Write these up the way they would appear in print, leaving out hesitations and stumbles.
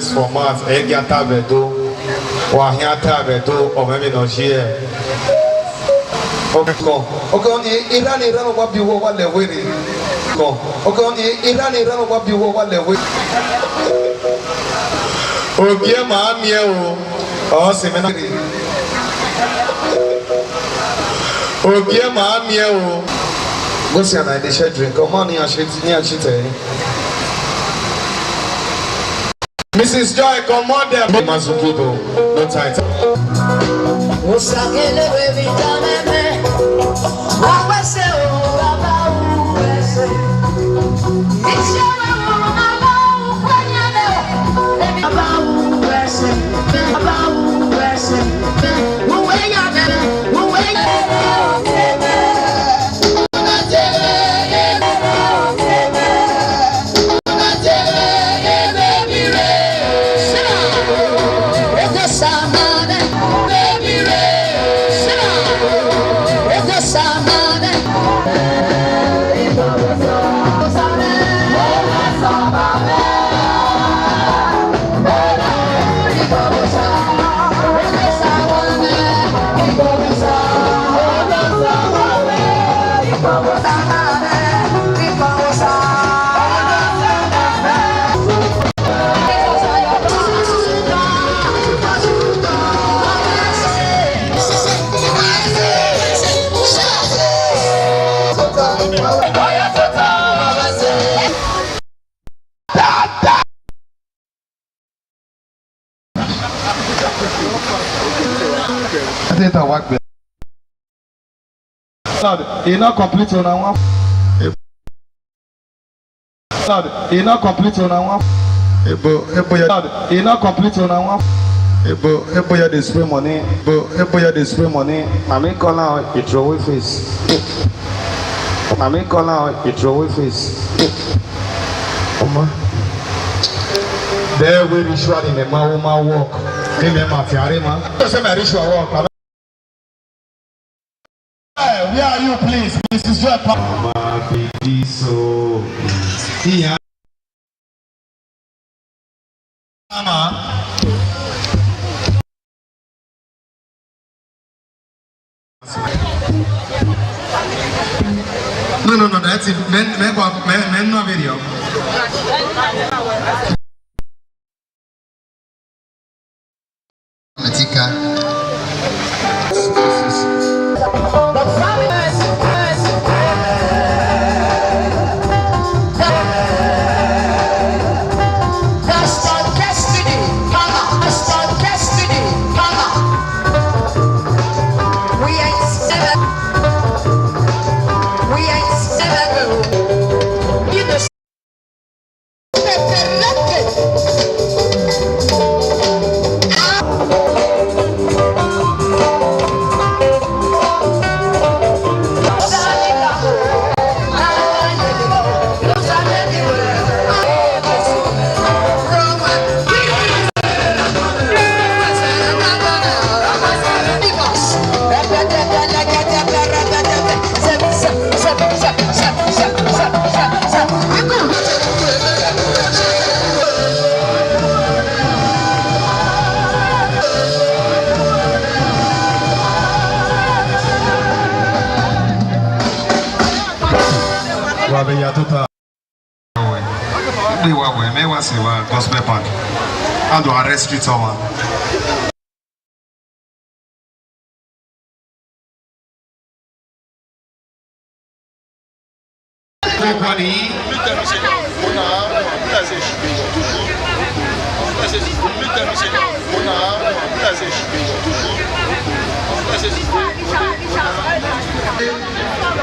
is for math. Egata bedo. Wahiata bedo. Or maybe no share. Okay, only Iran what you want the way. Okay, only Iran what you want the way. Okay, ma'am, yeah, oh, seminary. Okay, ma'am, yeah, go see an idea drink. Come on, near shit. Mrs. Joy, come on there. Mazukido, no time. Not complete on one. Not complete on one. Not complete on one. Eboya display money. Eboya display money. Mami call out it throw face. Mami call out it throw face. There we ritual in the Mahoma walk. Remember, Fiarima. Doesn't matter ritual walk. Where are you, please? Mrs. Joy. Mama, baby, so. Here. Mama. No, that's it. Men no video. Matika. Gospel band. How do I arrest someone?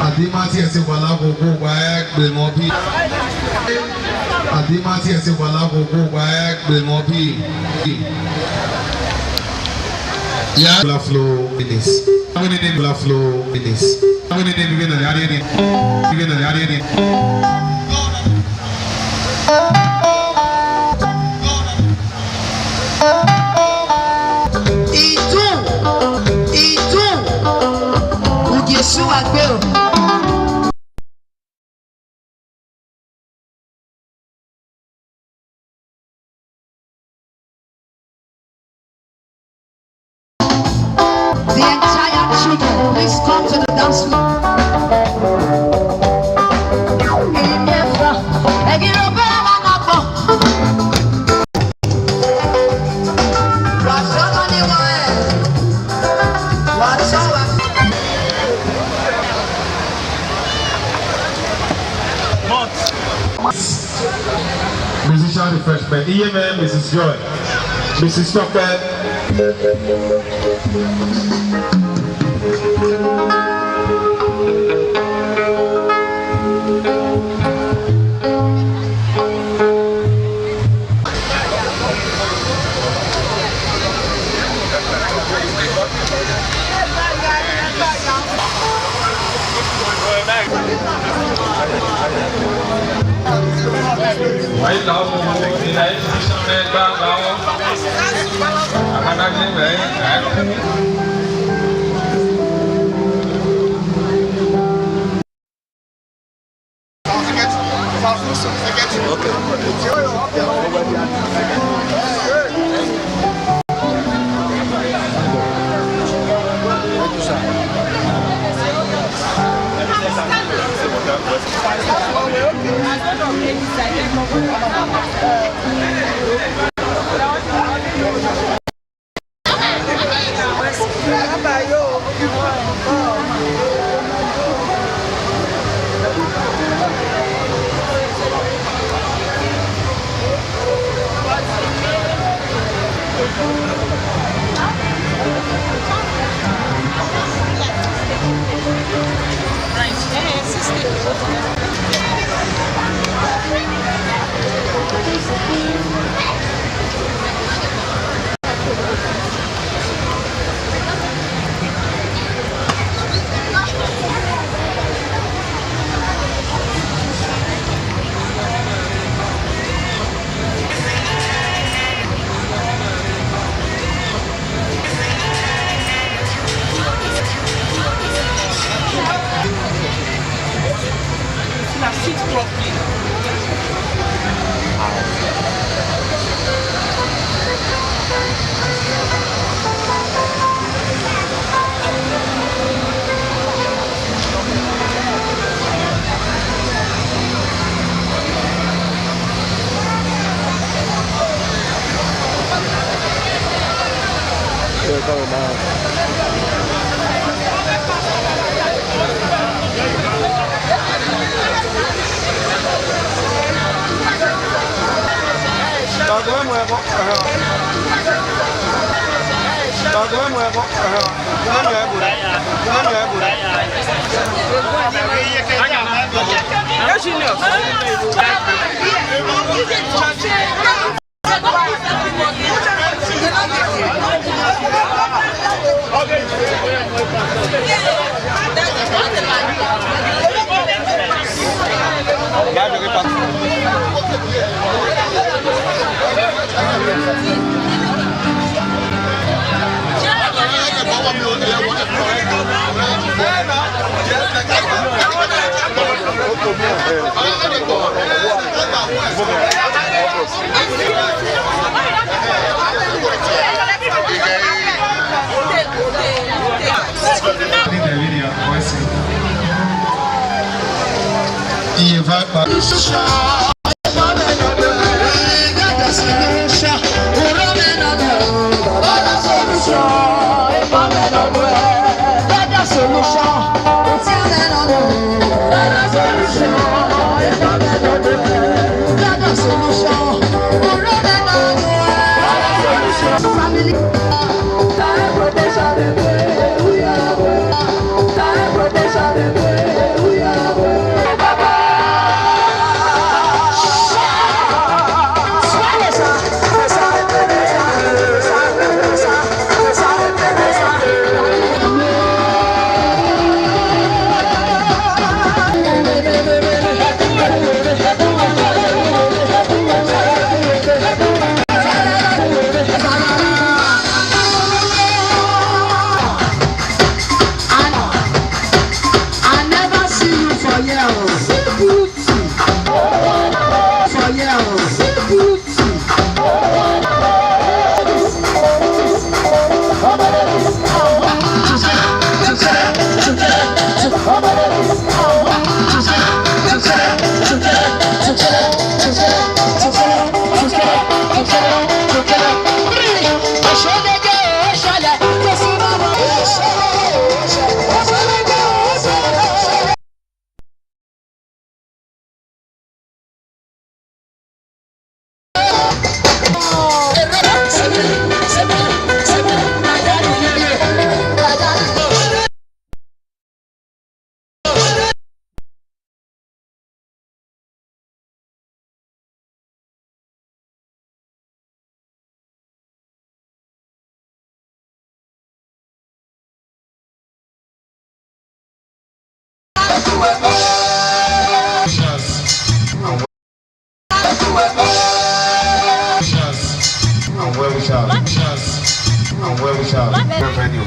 Adimati ese wala gogo wa egbe mo bi. Adimati ese wala gogo wa egbe mo bi. Ya la flow this. We need the flow this. We need the begin na yari ni. Begin na yari ni. Itu. Ujesu agbe. Musician refreshment. EMM, Mrs. Joy. Mrs. Tucker. Mấy lâu thì đấy xong lên ba lâu mà đang như vậy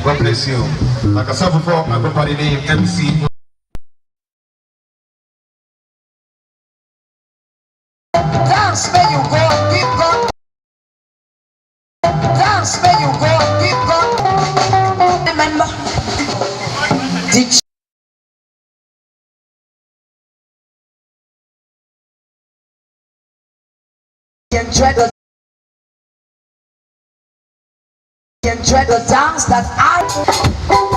God bless you. Like I said before, everybody name MC. Dance, may you go and keep going. Dance, may you go and keep going. Remember, did you enjoy the dance that I